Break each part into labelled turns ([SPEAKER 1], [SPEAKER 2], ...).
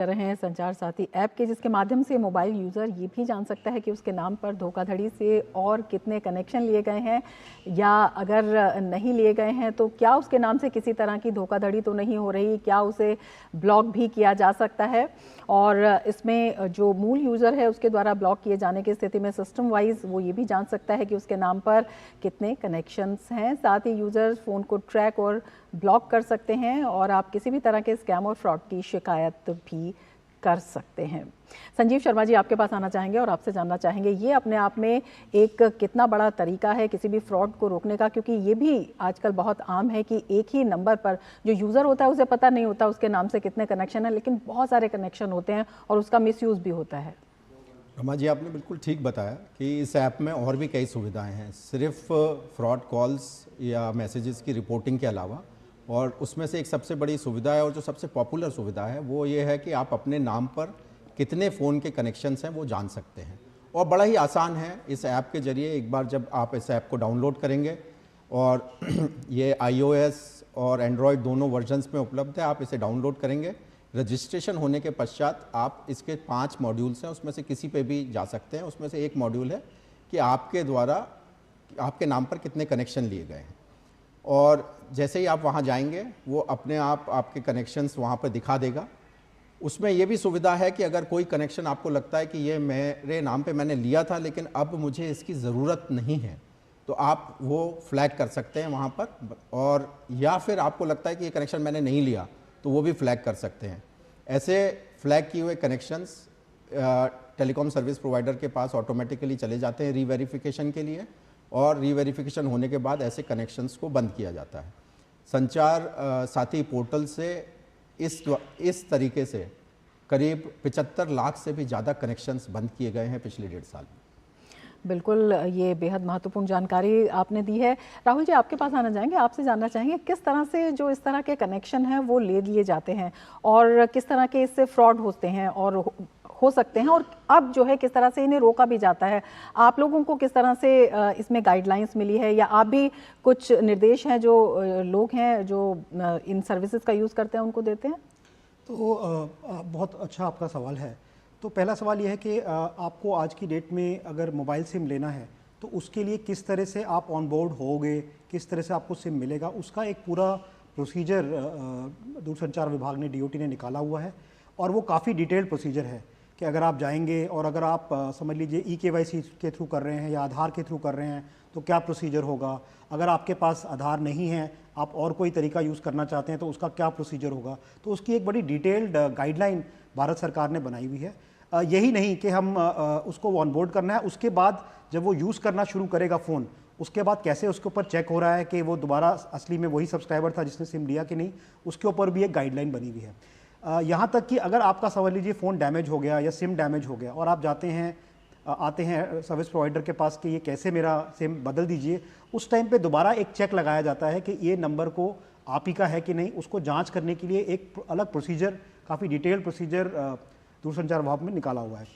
[SPEAKER 1] कर रहे हैं संचार साथी ऐप के, जिसके माध्यम से मोबाइल यूज़र ये भी जान सकता है कि उसके नाम पर धोखाधड़ी से और कितने कनेक्शन लिए गए हैं, या अगर नहीं लिए गए हैं तो क्या उसके नाम से किसी तरह की धोखाधड़ी तो नहीं हो रही, क्या उसे ब्लॉक भी किया जा सकता है। और इसमें जो मूल यूज़र है उसके द्वारा ब्लॉक किए जाने की स्थिति में सिस्टम वाइज वो ये भी जान सकता है कि उसके नाम पर कितने कनेक्शंस हैं। साथ ही यूज़र फ़ोन को ट्रैक और ब्लॉक कर सकते हैं और आप किसी भी तरह के स्कैम और फ्रॉड की शिकायत भी कर सकते हैं। संजीव शर्मा जी, आपके पास आना चाहेंगे और आपसे जानना चाहेंगे ये अपने आप में एक कितना बड़ा तरीका है किसी भी फ्रॉड को रोकने का, क्योंकि ये भी आजकल बहुत आम है कि एक ही नंबर पर जो यूज़र होता है उसे पता नहीं होता उसके नाम से कितने कनेक्शन है, लेकिन बहुत सारे कनेक्शन होते हैं और उसका मिसयूज़ भी होता है।
[SPEAKER 2] रमा जी, आपने बिल्कुल ठीक बताया कि इस ऐप में और भी कई सुविधाएं हैं, सिर्फ फ्रॉड कॉल्स या मैसेजेस की रिपोर्टिंग के अलावा। और उसमें से एक सबसे बड़ी सुविधा है और जो सबसे पॉपुलर सुविधा है वो ये है कि आप अपने नाम पर कितने फ़ोन के कनेक्शंस हैं वो जान सकते हैं। और बड़ा ही आसान है इस ऐप के ज़रिए। एक बार जब आप इस ऐप को डाउनलोड करेंगे, और ये iOS और एंड्रॉयड दोनों वर्जन्स में उपलब्ध है, आप इसे डाउनलोड करेंगे। रजिस्ट्रेशन होने के पश्चात आप इसके 5 मॉड्यूल्स हैं, उसमें से किसी पे भी जा सकते हैं। उसमें से एक मॉड्यूल है कि आपके द्वारा आपके नाम पर कितने कनेक्शन लिए गए हैं, और जैसे ही आप वहाँ जाएंगे वो अपने आप आपके कनेक्शंस वहाँ पर दिखा देगा। उसमें ये भी सुविधा है कि अगर कोई कनेक्शन आपको लगता है कि ये मेरे नाम पे मैंने लिया था लेकिन अब मुझे इसकी ज़रूरत नहीं है, तो आप वो फ्लैग कर सकते हैं वहाँ पर। और या फिर आपको लगता है कि ये कनेक्शन मैंने नहीं लिया तो वो भी फ्लैग कर सकते हैं। ऐसे फ्लैग किए हुए कनेक्शंस टेलीकॉम सर्विस प्रोवाइडर के पास ऑटोमेटिकली चले जाते हैं रीवेरिफिकेशन के लिए, और रीवेरिफिकेशन होने के बाद ऐसे कनेक्शंस को बंद किया जाता है। संचार साथी पोर्टल से इस तरीके से करीब 75 लाख से भी ज़्यादा कनेक्शंस बंद किए गए हैं पिछले 1.5 साल में।
[SPEAKER 1] बिल्कुल, ये बेहद महत्वपूर्ण जानकारी आपने दी है। राहुल जी, आपके पास आना चाहेंगे, आपसे जानना चाहेंगे किस तरह से जो इस तरह के कनेक्शन हैं वो ले लिए जाते हैं और किस तरह के इससे फ्रॉड होते हैं और हो सकते हैं, और अब जो है किस तरह से इन्हें रोका भी जाता है। आप लोगों को किस तरह से इसमें गाइडलाइंस मिली है, या आप भी कुछ निर्देश हैं जो लोग हैं जो इन सर्विसेज का यूज़ करते हैं उनको देते हैं?
[SPEAKER 3] तो बहुत अच्छा आपका सवाल है। तो पहला सवाल यह है कि आपको आज की डेट में अगर मोबाइल सिम लेना है तो उसके लिए किस तरह से आप ऑन बोर्ड होगे, किस तरह से आपको सिम मिलेगा, उसका एक पूरा प्रोसीजर दूरसंचार विभाग ने, DOT ने निकाला हुआ है। और वो काफ़ी डिटेल्ड प्रोसीजर है कि अगर आप जाएंगे और अगर आप समझ लीजिए eKYC के थ्रू कर रहे हैं या आधार के थ्रू कर रहे हैं तो क्या प्रोसीजर होगा। अगर आपके पास आधार नहीं है, आप और कोई तरीका यूज़ करना चाहते हैं तो उसका क्या प्रोसीजर होगा। तो उसकी एक बड़ी डिटेल्ड गाइडलाइन भारत सरकार ने बनाई हुई है। यही नहीं कि हम उसको ऑनबोर्ड करना है, उसके बाद जब वो यूज़ करना शुरू करेगा फ़ोन, उसके बाद कैसे उसके ऊपर चेक हो रहा है कि वो दोबारा असली में वही सब्सक्राइबर था जिसने सिम लिया कि नहीं, उसके ऊपर भी एक गाइडलाइन बनी हुई है। यहाँ तक कि अगर आपका समझ लीजिए फ़ोन डैमेज हो गया या सिम डैमेज हो गया और आप आते हैं सर्विस प्रोवाइडर के पास कि ये कैसे मेरा सिम बदल दीजिए, उस टाइम पे दोबारा एक चेक लगाया जाता है कि ये नंबर को आप ही का है कि नहीं। उसको जांच करने के लिए एक अलग प्रोसीजर, काफ़ी डिटेल्ड प्रोसीजर दूरसंचार विभाग में निकाला हुआ है।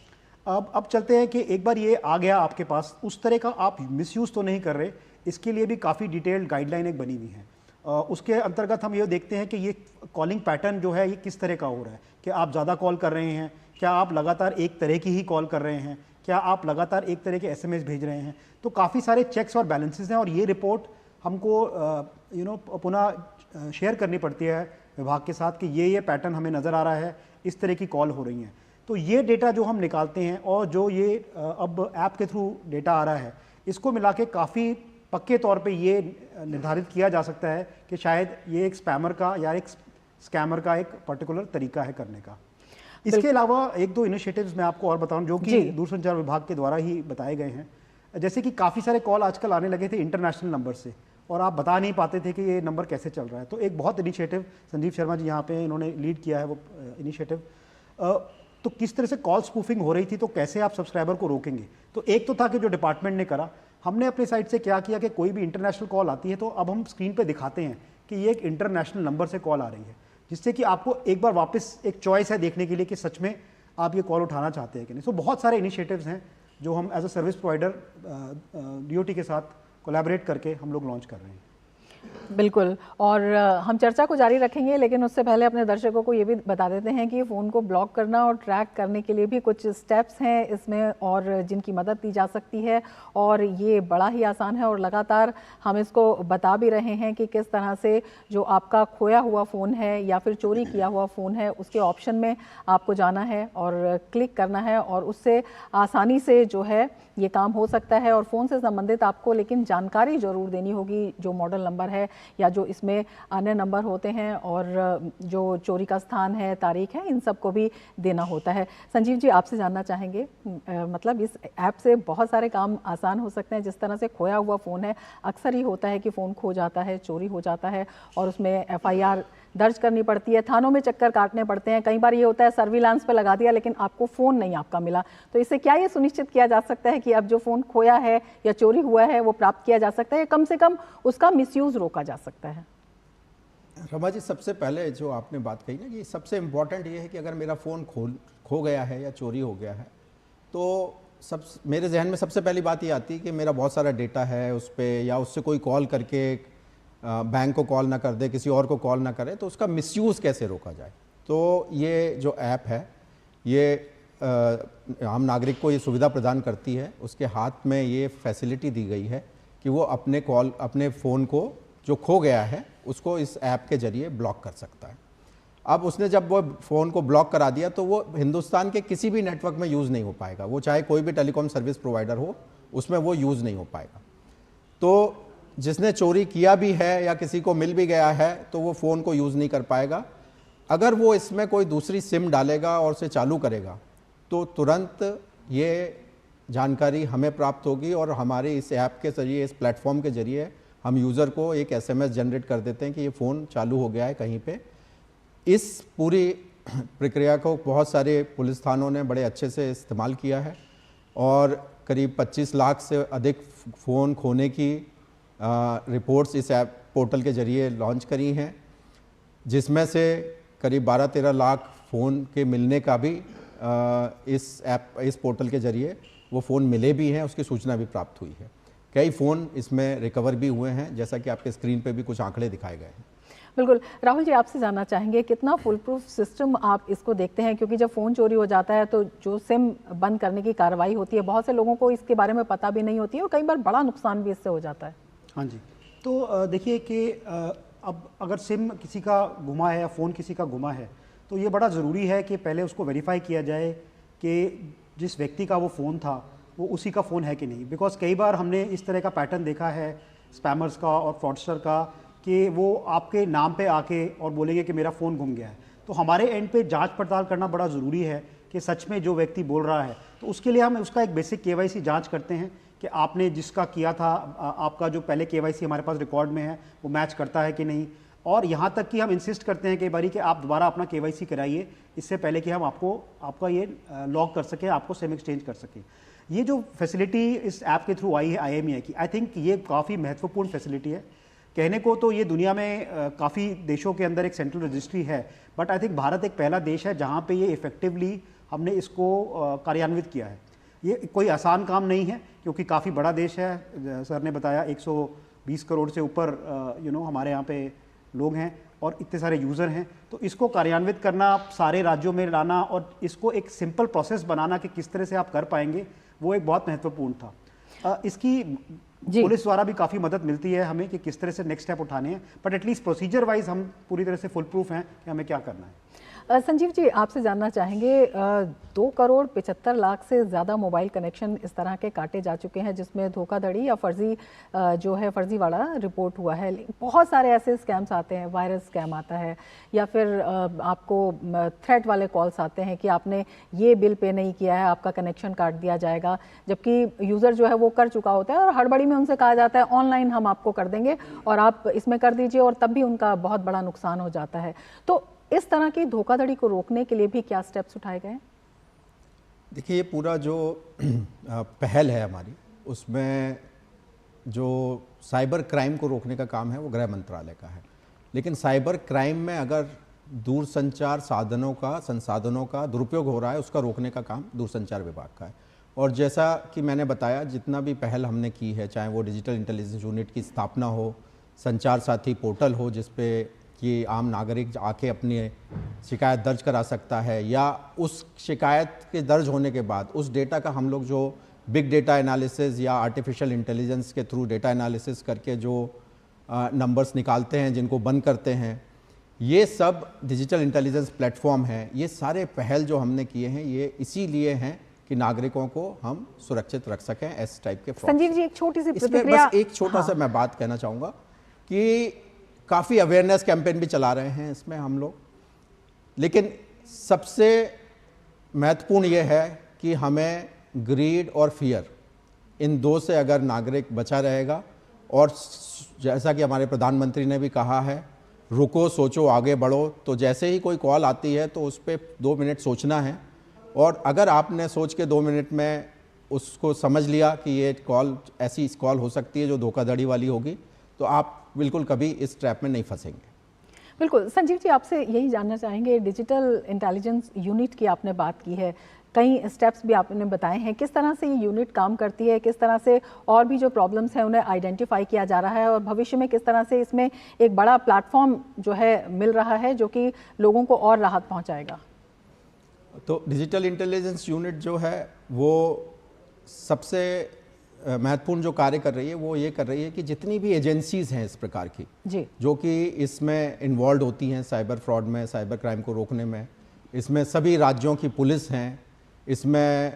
[SPEAKER 3] अब चलते हैं कि एक बार ये आ गया आपके पास, उस तरह का आप मिसयूज़ तो नहीं कर रहे, इसके लिए भी काफ़ी डिटेल्ड गाइडलाइन एक बनी हुई है। उसके अंतर्गत हम ये देखते हैं कि ये कॉलिंग पैटर्न जो है ये किस तरह का हो रहा है, कि आप ज़्यादा कॉल कर रहे हैं, क्या आप लगातार एक तरह की ही कॉल कर रहे हैं, क्या आप लगातार एक तरह के SMS भेज रहे हैं। तो काफ़ी सारे चेक्स और बैलेंसेस हैं और ये रिपोर्ट हमको पुनः शेयर करनी पड़ती है विभाग के साथ कि ये पैटर्न हमें नज़र आ रहा है, इस तरह की कॉल हो रही हैं। तो ये डेटा जो हम निकालते हैं और जो ये अब ऐप के थ्रू डेटा आ रहा है, इसको मिला के काफ़ी पक्के तौर पे ये निर्धारित किया जा सकता है कि शायद ये एक स्पैमर का या एक स्कैमर का एक पर्टिकुलर तरीका है करने का। इसके अलावा एक दो इनिशिएटिव्स मैं आपको और बताऊं जो कि दूरसंचार विभाग के द्वारा ही बताए गए हैं। जैसे कि काफ़ी सारे कॉल आजकल आने लगे थे इंटरनेशनल नंबर से और आप बता नहीं पाते थे कि ये नंबर कैसे चल रहा है। तो एक बहुत इनिशिएटिव संजीव शर्मा जी यहाँ पे इन्होंने लीड किया है वो इनिशिएटिव। तो किस तरह से कॉल स्पूफिंग हो रही थी, तो कैसे आप सब्सक्राइबर को रोकेंगे। तो एक तो था कि जो डिपार्टमेंट ने करा, हमने अपनी साइड से क्या किया कि कोई भी इंटरनेशनल कॉल आती है तो अब हम स्क्रीन पे दिखाते हैं कि ये एक इंटरनेशनल नंबर से कॉल आ रही है, जिससे कि आपको एक बार वापस एक चॉइस है देखने के लिए कि सच में आप ये कॉल उठाना चाहते हैं कि नहीं। तो बहुत सारे इनिशिएटिव्स हैं जो हम as a service provider DOT के साथ कोलैबोरेट करके हम लोग लॉन्च कर रहे हैं।
[SPEAKER 1] बिल्कुल। और हम चर्चा को जारी रखेंगे, लेकिन उससे पहले अपने दर्शकों को ये भी बता देते हैं कि फ़ोन को ब्लॉक करना और ट्रैक करने के लिए भी कुछ स्टेप्स हैं इसमें, और जिनकी मदद ली जा सकती है, और ये बड़ा ही आसान है। और लगातार हम इसको बता भी रहे हैं कि किस तरह से जो आपका खोया हुआ फ़ोन है या फिर चोरी किया हुआ फ़ोन है, उसके ऑप्शन में आपको जाना है और क्लिक करना है, और उससे आसानी से जो है ये काम हो सकता है। और फ़ोन से संबंधित आपको लेकिन जानकारी ज़रूर देनी होगी, जो मॉडल नंबर है या जो इसमें अन्य नंबर होते हैं, और जो चोरी का स्थान है, तारीख है, इन सब को भी देना होता है। संजीव जी, आपसे जानना चाहेंगे, मतलब इस ऐप से बहुत सारे काम आसान हो सकते हैं। जिस तरह से खोया हुआ फ़ोन है, अक्सर ही होता है कि फ़ोन खो जाता है, चोरी हो जाता है, और उसमें FIR दर्ज करनी पड़ती है, थानों में चक्कर काटने पड़ते हैं। कई बार ये होता है सर्विलांस पे लगा दिया, लेकिन आपको फ़ोन नहीं आपका मिला। तो इससे क्या ये सुनिश्चित किया जा सकता है कि अब जो फ़ोन खोया है या चोरी हुआ है वो प्राप्त किया जा सकता है, या कम से कम उसका मिसयूज़ रोका जा सकता है?
[SPEAKER 2] रमा जी, सबसे पहले जो आपने बात कही ना, कि सबसे इम्पॉर्टेंट ये है कि अगर मेरा फ़ोन खो गया है या चोरी हो गया है, तो मेरे जहन में सबसे पहली बात ये आती है कि मेरा बहुत सारा डेटा है उस पर, या उससे कोई कॉल करके बैंक को कॉल ना कर दे, किसी और को कॉल ना करे, तो उसका मिसयूज़ कैसे रोका जाए। तो ये जो ऐप है, ये आम नागरिक को ये सुविधा प्रदान करती है। उसके हाथ में ये फैसिलिटी दी गई है कि वो अपने फ़ोन को जो खो गया है उसको इस ऐप के ज़रिए ब्लॉक कर सकता है। अब उसने जब वो फ़ोन को ब्लॉक करा दिया, तो वो हिंदुस्तान के किसी भी नेटवर्क में यूज़ नहीं हो पाएगा। वो चाहे कोई भी टेलीकॉम सर्विस प्रोवाइडर हो, उसमें वो यूज़ नहीं हो पाएगा। तो जिसने चोरी किया भी है या किसी को मिल भी गया है, तो वो फ़ोन को यूज़ नहीं कर पाएगा। अगर वो इसमें कोई दूसरी सिम डालेगा और उसे चालू करेगा, तो तुरंत ये जानकारी हमें प्राप्त होगी, और हमारे इस ऐप के ज़रिए, इस प्लेटफॉर्म के ज़रिए हम यूज़र को एक SMS जनरेट कर देते हैं कि ये फ़ोन चालू हो गया है कहीं पे। इस पूरी प्रक्रिया को बहुत सारे पुलिस थानों ने बड़े अच्छे से इस्तेमाल किया है, और करीब 25 लाख से अधिक फ़ोन खोने की रिपोर्ट्स इस ऐप पोर्टल के ज़रिए लॉन्च करी हैं, जिसमें से करीब 12-13 लाख फ़ोन के मिलने का भी इस पोर्टल के ज़रिए वो फ़ोन मिले भी हैं, उसकी सूचना भी प्राप्त हुई है। कई फ़ोन इसमें रिकवर भी हुए हैं, जैसा कि आपके स्क्रीन पे भी कुछ आंकड़े दिखाए गए हैं।
[SPEAKER 1] बिल्कुल। राहुल जी, आपसे जानना चाहेंगे कितना फुल प्रूफ सिस्टम आप इसको देखते हैं, क्योंकि जब फ़ोन चोरी हो जाता है तो जो सिम बंद करने की कार्रवाई होती है, बहुत से लोगों को इसके बारे में पता भी नहीं होती है, और कई बार बड़ा नुकसान भी इससे हो जाता है।
[SPEAKER 3] हाँ जी, तो देखिए कि अब अगर सिम किसी का गुमा है या फ़ोन किसी का गुमा है, तो ये बड़ा ज़रूरी है कि पहले उसको वेरीफाई किया जाए कि जिस व्यक्ति का वो फ़ोन था वो उसी का फ़ोन है कि नहीं। बिकॉज़ कई बार हमने इस तरह का पैटर्न देखा है स्पैमर्स का और फ्रॉडस्टर का, कि वो आपके नाम पे आके और बोलेंगे कि मेरा फ़ोन गुम गया है। तो हमारे एंड पे जांच पड़ताल करना बड़ा ज़रूरी है कि सच में जो व्यक्ति बोल रहा है, तो उसके लिए हम उसका एक बेसिक KYC जांच करते हैं कि आपने जिसका किया था, आपका जो पहले KYC हमारे पास रिकॉर्ड में है वो मैच करता है कि नहीं। और यहाँ तक कि हम इंसिस्ट करते हैं कई बारी कि आप दोबारा अपना KYC कराइए, इससे पहले कि हम आपका ये लॉक कर सकें, आपको सिम एक्सचेंज कर सकें। ये जो फैसिलिटी इस ऐप के थ्रू आई है IMEI की, आई थिंक ये काफ़ी महत्वपूर्ण फैसिलिटी है। कहने को तो ये दुनिया में काफ़ी देशों के अंदर एक सेंट्रल रजिस्ट्री है, बट आई थिंक भारत एक पहला देश है जहाँ पे ये इफ़ेक्टिवली हमने इसको कार्यान्वित किया है। ये कोई आसान काम नहीं है, क्योंकि काफ़ी बड़ा देश है। सर ने बताया 120 करोड़ से ऊपर हमारे यहाँ पे लोग हैं और इतने सारे यूज़र हैं। तो इसको कार्यान्वित करना, सारे राज्यों में लाना और इसको एक सिंपल प्रोसेस बनाना कि किस तरह से आप कर पाएंगे, वो एक बहुत महत्वपूर्ण था। इसकी पुलिस द्वारा भी काफ़ी मदद मिलती है हमें कि किस तरह से नेक्स्ट स्टेप उठाने हैं, बट एटलीस्ट प्रोसीजर वाइज हम पूरी तरह से फुल प्रूफ हैं कि हमें क्या करना है।
[SPEAKER 1] संजीव जी, आपसे जानना चाहेंगे, 2,75,00,000 से ज़्यादा मोबाइल कनेक्शन इस तरह के काटे जा चुके हैं जिसमें धोखाधड़ी या फर्जी जो है फर्जीवाड़ा रिपोर्ट हुआ है। बहुत सारे ऐसे स्कैम्स आते हैं, वायरस स्कैम आता है, या फिर आपको थ्रेट वाले कॉल्स आते हैं कि आपने ये बिल पे नहीं किया है, आपका कनेक्शन काट दिया जाएगा, जबकि यूज़र जो है वो कर चुका होता है और हड़बड़ी में उनसे कहा जाता है ऑनलाइन हम आपको कर देंगे और आप इसमें कर दीजिए, और तब भी उनका बहुत बड़ा नुकसान हो जाता है। तो इस तरह की धोखाधड़ी को रोकने के लिए भी क्या स्टेप्स उठाए गए?
[SPEAKER 2] देखिए, ये पूरा जो पहल है हमारी, उसमें जो साइबर क्राइम को रोकने का काम है वो गृह मंत्रालय का है। लेकिन साइबर क्राइम में अगर दूरसंचार संसाधनों का दुरुपयोग हो रहा है, उसका रोकने का काम दूरसंचार विभाग का है। और जैसा कि मैंने बताया, जितना भी पहल हमने की है, चाहे वो डिजिटल इंटेलिजेंस यूनिट की स्थापना हो, संचार साथी पोर्टल हो जिस पे कि आम नागरिक आके अपनी शिकायत दर्ज करा सकता है, या उस शिकायत के दर्ज होने के बाद उस डेटा का हम लोग जो बिग डेटा एनालिसिस या आर्टिफिशियल इंटेलिजेंस के थ्रू डेटा एनालिसिस करके जो नंबर्स निकालते हैं, जिनको बंद करते हैं, ये सब डिजिटल इंटेलिजेंस प्लेटफॉर्म है। ये सारे पहल जो हमने किए हैं ये इसीलिए हैं कि नागरिकों को हम सुरक्षित रख सकें इस टाइप के फ्रॉड।
[SPEAKER 1] संजीव जी, एक छोटी सी
[SPEAKER 2] इसमें
[SPEAKER 1] प्रतिक्रिया।
[SPEAKER 2] बस एक छोटा सा मैं बात कहना चाहूँगा कि काफ़ी अवेयरनेस कैंपेन भी चला रहे हैं इसमें हम लोग, लेकिन सबसे महत्वपूर्ण ये है कि हमें ग्रीड और फियर, इन दो से अगर नागरिक बचा रहेगा, और जैसा कि हमारे प्रधानमंत्री ने भी कहा है, रुको सोचो आगे बढ़ो, तो जैसे ही कोई कॉल आती है तो उस पर 2 मिनट सोचना है, और अगर आपने सोच के 2 मिनट में उसको समझ लिया कि ये कॉल ऐसी कॉल हो सकती है जो धोखाधड़ी वाली होगी, तो आप बिल्कुल कभी इस ट्रैप में नहीं फंसेंगे।
[SPEAKER 1] बिल्कुल। संजीव जी, आपसे यही जानना चाहेंगे, डिजिटल इंटेलिजेंस यूनिट की आपने बात की है, कई स्टेप्स भी आपने बताए हैं, किस तरह से ये यूनिट काम करती है, किस तरह से और भी जो प्रॉब्लम्स हैं उन्हें आइडेंटिफाई किया जा रहा है, और भविष्य में किस तरह से इसमें एक बड़ा प्लेटफॉर्म जो है मिल रहा है जो कि लोगों को और राहत पहुंचाएगा?
[SPEAKER 2] तो डिजिटल इंटेलिजेंस यूनिट जो है वो सबसे महत्वपूर्ण जो कार्य कर रही है वो ये कर रही है कि जितनी भी एजेंसीज हैं इस प्रकार की
[SPEAKER 1] जी, जो
[SPEAKER 2] कि इसमें इन्वॉल्व होती हैं साइबर फ्रॉड में, साइबर क्राइम को रोकने में, इसमें सभी राज्यों की पुलिस हैं, इसमें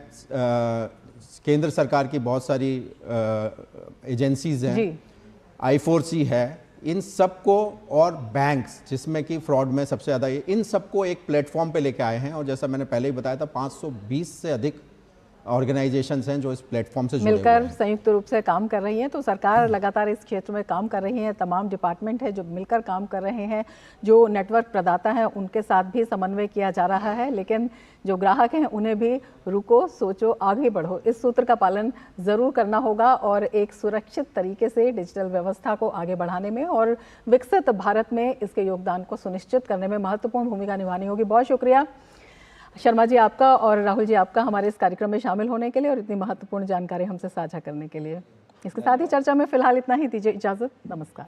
[SPEAKER 2] केंद्र सरकार की बहुत सारी एजेंसीज हैं, I4C है, इन सबको, और बैंक्स जिसमें कि फ्रॉड में सबसे ज़्यादा, इन सबको एक प्लेटफॉर्म पे लेके आए हैं। और जैसा मैंने पहले ही बताया था, 520 से अधिक ऑर्गेनाइजेशंस हैं जो इस प्लेटफॉर्म से जुड़े
[SPEAKER 1] मिलकर
[SPEAKER 2] हुए हैं।
[SPEAKER 1] संयुक्त रूप से काम कर रही हैं। तो सरकार लगातार इस क्षेत्र में काम कर रही है, तमाम डिपार्टमेंट है जो मिलकर काम कर रहे हैं, जो नेटवर्क प्रदाता हैं उनके साथ भी समन्वय किया जा रहा है, लेकिन जो ग्राहक हैं उन्हें भी रुको सोचो आगे बढ़ो, इस सूत्र का पालन ज़रूर करना होगा, और एक सुरक्षित तरीके से डिजिटल व्यवस्था को आगे बढ़ाने में और विकसित भारत में इसके योगदान को सुनिश्चित करने में महत्वपूर्ण भूमिका निभानी होगी। बहुत शुक्रिया शर्मा जी आपका और राहुल जी आपका हमारे इस कार्यक्रम में शामिल होने के लिए और इतनी महत्वपूर्ण जानकारी हमसे साझा करने के लिए। इसके साथ ही चर्चा में फिलहाल इतना ही, दीजिए इजाज़त, नमस्कार।